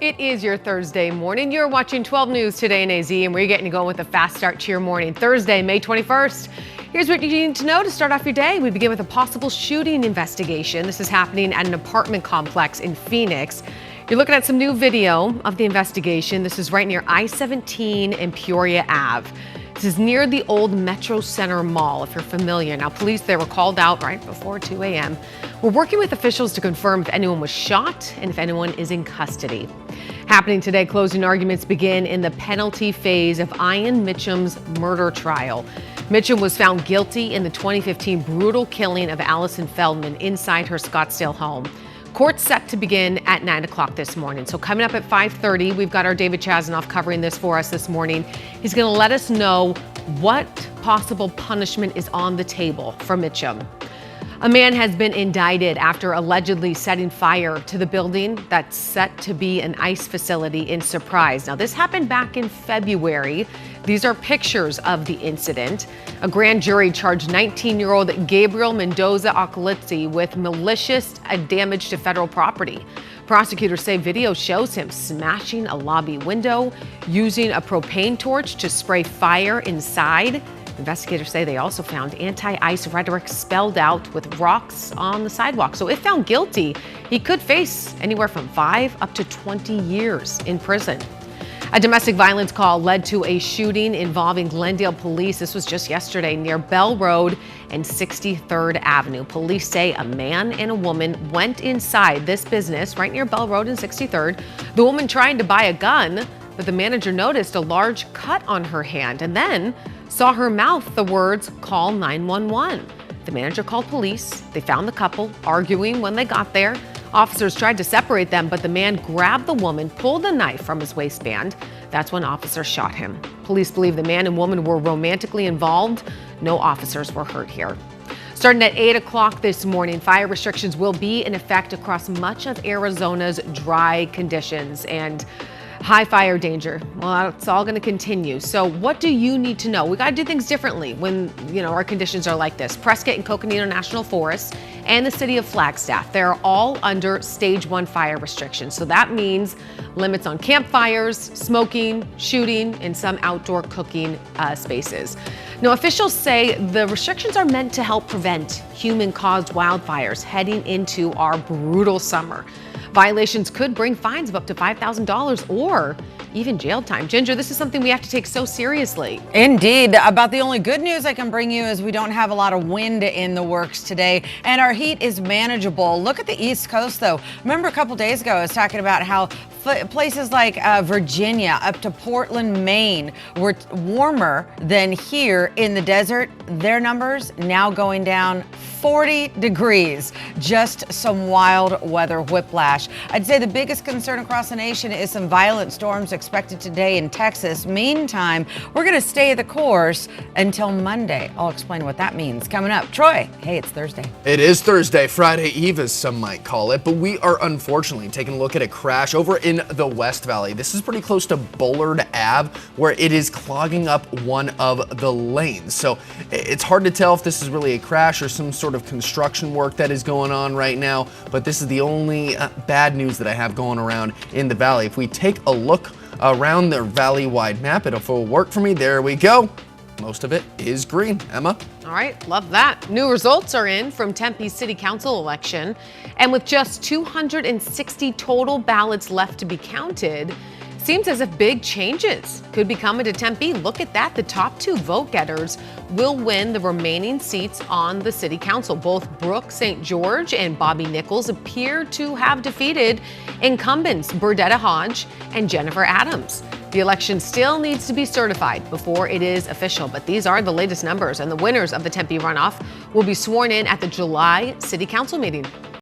It is your Thursday morning. You're watching 12 News today in AZ, and we're getting you going with a fast start to your morning. Thursday, May 21st. Here's what you need to know to start off your day. We begin with a possible shooting investigation. This is happening at an apartment complex in Phoenix. You're looking at some new video of the investigation. This is right near I-17 and Peoria Ave. This is near the old Metro Center Mall, if you're familiar. Now, police there were called out right before 2 a.m. We're working with officials to confirm if anyone was shot and if anyone is in custody. Happening today, closing arguments begin in the penalty phase of Ian Mitchum's murder trial. Mitchum was found guilty in the 2015 brutal killing of Allison Feldman inside her Scottsdale home. Court's set to begin at 9 o'clock this morning. So coming up at 5:30, we've got our David Chasanoff covering this for us this morning. He's going to let us know what possible punishment is on the table for Mitchum. A man has been indicted after allegedly setting fire to the building that's set to be an ICE facility in Surprise. Now, this happened back in February. These are pictures of the incident. A grand jury charged 19-year-old Gabriel Mendoza Ocalizzi with malicious damage to federal property. Prosecutors say video shows him smashing a lobby window, using a propane torch to spray fire inside. Investigators say they also found anti-ICE rhetoric spelled out with rocks on the sidewalk. So if found guilty, he could face anywhere from 5 up to 20 years in prison. A domestic violence call led to a shooting involving Glendale police. This was just yesterday near Bell Road and 63rd Avenue. Police say a man and a woman went inside this business right near Bell Road and 63rd. The woman trying to buy a gun, but the manager noticed a large cut on her hand and then saw her mouth the words, "Call 911. The manager called police. They found the couple arguing when they got there. Officers tried to separate them, but the man grabbed the woman, pulled a knife from his waistband. That's when officers shot him. Police believe the man and woman were romantically involved. No officers were hurt here. Starting at 8 o'clock this morning, fire restrictions will be in effect across much of Arizona's dry conditions and high fire danger. Well, it's all going to continue. So what do you need to know? We got to do things differently when, our conditions are like this. Prescott and Coconino National Forests and the city of Flagstaff, they're all under stage 1 fire restrictions. So that means limits on campfires, smoking, shooting, and some outdoor cooking spaces. Now, officials say the restrictions are meant to help prevent human-caused wildfires heading into our brutal summer. Violations could bring fines of up to $5,000 or even jail time. Ginger, this is something we have to take so seriously. Indeed. About the only good news I can bring you is we don't have a lot of wind in the works today, and our heat is manageable. Look at the East Coast, though. Remember a couple days ago I was talking about how places like Virginia up to Portland, Maine were warmer than here in the desert. Their numbers now going down 40 degrees. Just some wild weather whiplash. I'd say the biggest concern across the nation is some violent storms expected today in Texas. Meantime, we're going to stay the course until Monday. I'll explain what that means coming up. Troy, hey, it's Thursday. It is Thursday, Friday Eve as some might call it, but we are unfortunately taking a look at a crash over in the West Valley. This is pretty close to Bullard Ave, where it is clogging up one of the lanes. So it's hard to tell if this is really a crash or some sort of construction work that is going on right now, but this is the only bad news that I have going around in the valley. If we take a look around the valley-wide map, it'll work for me. There we go. Most of it is green. Emma? All right, love that. New results are in from Tempe's City Council election, and with just 260 total ballots left to be counted, seems as if big changes could be coming to Tempe. Look at that. The top 2 vote getters will win the remaining seats on the city council. Both Brooke St. George and Bobby Nichols appear to have defeated incumbents Burdetta Hodge and Jennifer Adams. The election still needs to be certified before it is official, but these are the latest numbers, and the winners of the Tempe runoff will be sworn in at the July city council meeting.